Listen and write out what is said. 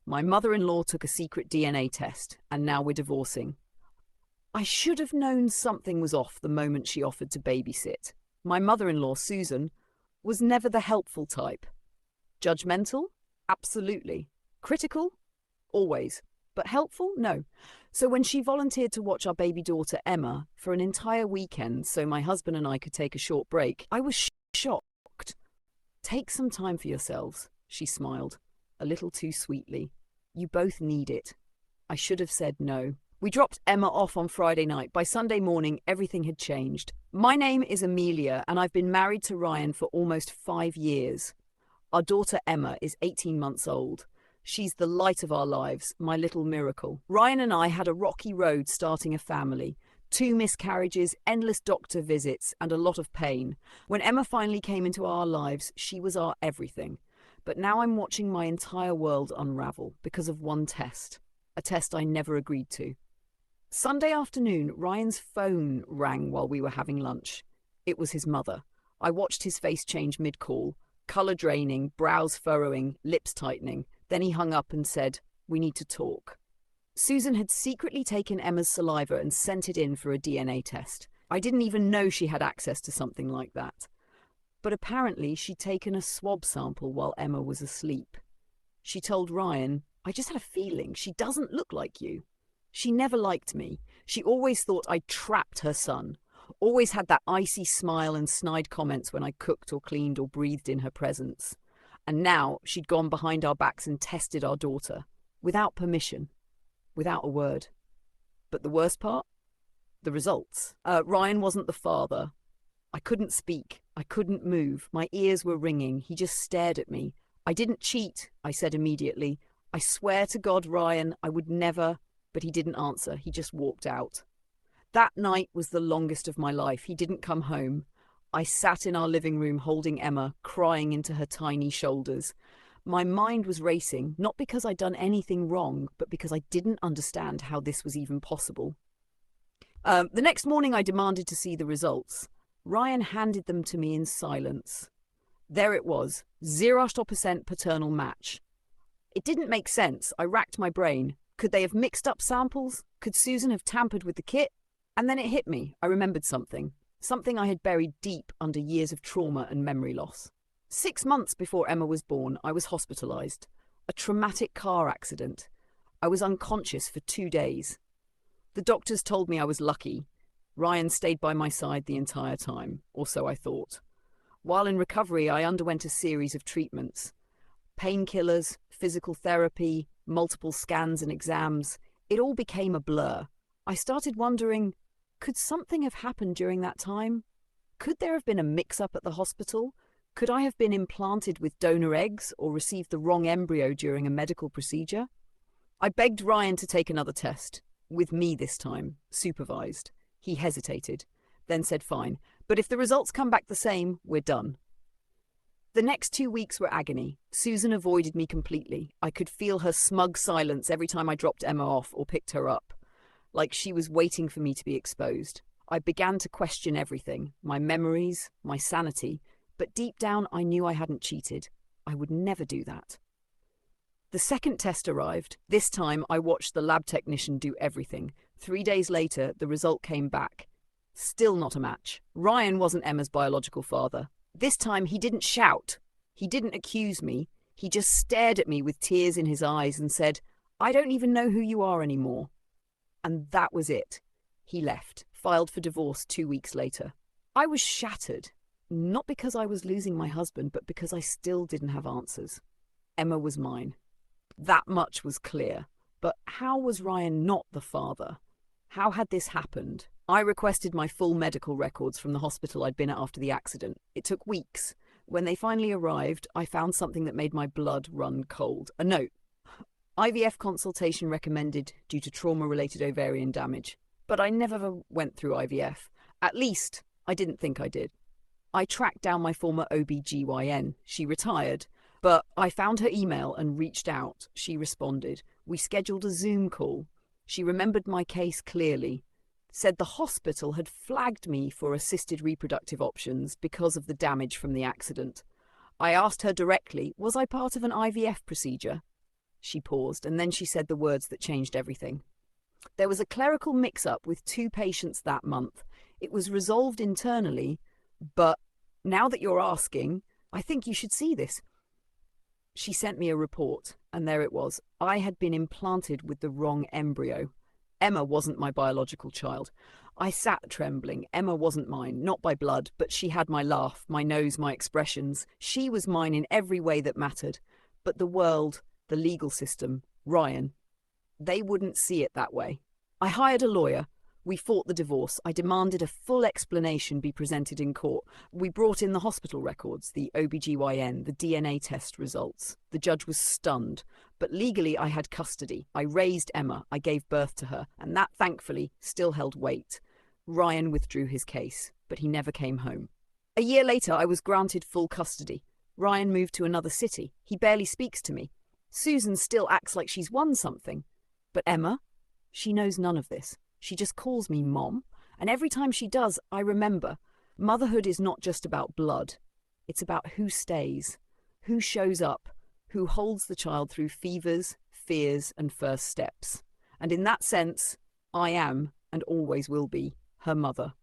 My mother-in-law took a secret DNA test, and now we're divorcing. I should have known something was off the moment she offered to babysit. My mother-in-law, Susan, was never the helpful type. Judgmental? Absolutely. Critical? Always. But helpful? No. So when she volunteered to watch our baby daughter, Emma, for an entire weekend so my husband and I could take a short break, I was shocked. "Take some time for yourselves," she smiled, a little too sweetly. "You both need it." I should have said no. We dropped Emma off on Friday night. By Sunday morning, everything had changed. My name is Amelia, and I've been married to Ryan for almost 5 years. Our daughter Emma is 18 months old. She's the light of our lives, my little miracle. Ryan and I had a rocky road starting a family. 2 miscarriages, endless doctor visits, and a lot of pain. When Emma finally came into our lives, she was our everything. But now I'm watching my entire world unravel because of one test. A test I never agreed to. Sunday afternoon, Ryan's phone rang while we were having lunch. It was his mother. I watched his face change mid-call, colour draining, brows furrowing, lips tightening. Then he hung up and said, "We need to talk." Susan had secretly taken Emma's saliva and sent it in for a DNA test. I didn't even know she had access to something like that. But apparently she'd taken a swab sample while Emma was asleep. She told Ryan, "I just had a feeling she doesn't look like you." She never liked me. She always thought I'd trapped her son. Always had that icy smile and snide comments when I cooked or cleaned or breathed in her presence. And now she'd gone behind our backs and tested our daughter. Without permission. Without a word. But the worst part? The results. Ryan wasn't the father. I couldn't speak. I couldn't move. My ears were ringing. He just stared at me. "I didn't cheat," I said immediately. "I swear to God, Ryan, I would never..." But he didn't answer. He just walked out. That night was the longest of my life. He didn't come home. I sat in our living room holding Emma, crying into her tiny shoulders. My mind was racing, not because I'd done anything wrong, but because I didn't understand how this was even possible. The next morning I demanded to see the results. Ryan handed them to me in silence. There it was, 0% paternal match. It didn't make sense. I racked my brain. Could they have mixed up samples? Could Susan have tampered with the kit? And then it hit me. I remembered something. Something I had buried deep under years of trauma and memory loss. 6 months before Emma was born, I was hospitalized. A traumatic car accident. I was unconscious for 2 days. The doctors told me I was lucky. Ryan stayed by my side the entire time, or so I thought. While in recovery, I underwent a series of treatments. Painkillers, physical therapy, multiple scans and exams. It all became a blur. I started wondering, could something have happened during that time? Could there have been a mix-up at the hospital? Could I have been implanted with donor eggs or received the wrong embryo during a medical procedure? I begged Ryan to take another test, with me this time, supervised. He hesitated, then said fine, but if the results come back the same, we're done. The next 2 weeks were agony. Susan avoided me completely. I could feel her smug silence every time I dropped Emma off or picked her up, like she was waiting for me to be exposed. I began to question everything, my memories, my sanity, but deep down I knew I hadn't cheated. I would never do that. The second test arrived. This time I watched the lab technician do everything. 3 days later, the result came back. Still not a match. Ryan wasn't Emma's biological father. This time he didn't shout. He didn't accuse me. He just stared at me with tears in his eyes and said, "I don't even know who you are anymore." And that was it. He left, filed for divorce 2 weeks later. I was shattered, not because I was losing my husband, but because I still didn't have answers. Emma was mine. That much was clear. But how was Ryan not the father? How had this happened? I requested my full medical records from the hospital I'd been at after the accident. It took weeks. When they finally arrived, I found something that made my blood run cold. A note. IVF consultation recommended due to trauma-related ovarian damage. But I never went through IVF. At least, I didn't think I did. I tracked down my former OB-GYN. She retired. But I found her email and reached out. She responded. We scheduled a Zoom call. She remembered my case clearly. Said the hospital had flagged me for assisted reproductive options because of the damage from the accident. I asked her directly, was I part of an IVF procedure? She paused, and then she said the words that changed everything. There was a clerical mix-up with 2 patients that month. It was resolved internally, but now that you're asking, I think you should see this. She sent me a report, and there it was. I had been implanted with the wrong embryo. Emma wasn't my biological child. I sat trembling. Emma wasn't mine, not by blood, but she had my laugh, my nose, my expressions. She was mine in every way that mattered. But the world, the legal system, Ryan, they wouldn't see it that way. I hired a lawyer. We fought the divorce. I demanded a full explanation be presented in court. We brought in the hospital records, the OBGYN, the DNA test results. The judge was stunned. But legally, I had custody. I raised Emma. I gave birth to her. And that, thankfully, still held weight. Ryan withdrew his case, but he never came home. A year later, I was granted full custody. Ryan moved to another city. He barely speaks to me. Susan still acts like she's won something. But Emma, she knows none of this. She just calls me Mom, and every time she does, I remember. Motherhood is not just about blood. It's about who stays, who shows up, who holds the child through fevers, fears, and first steps. And in that sense, I am, and always will be, her mother.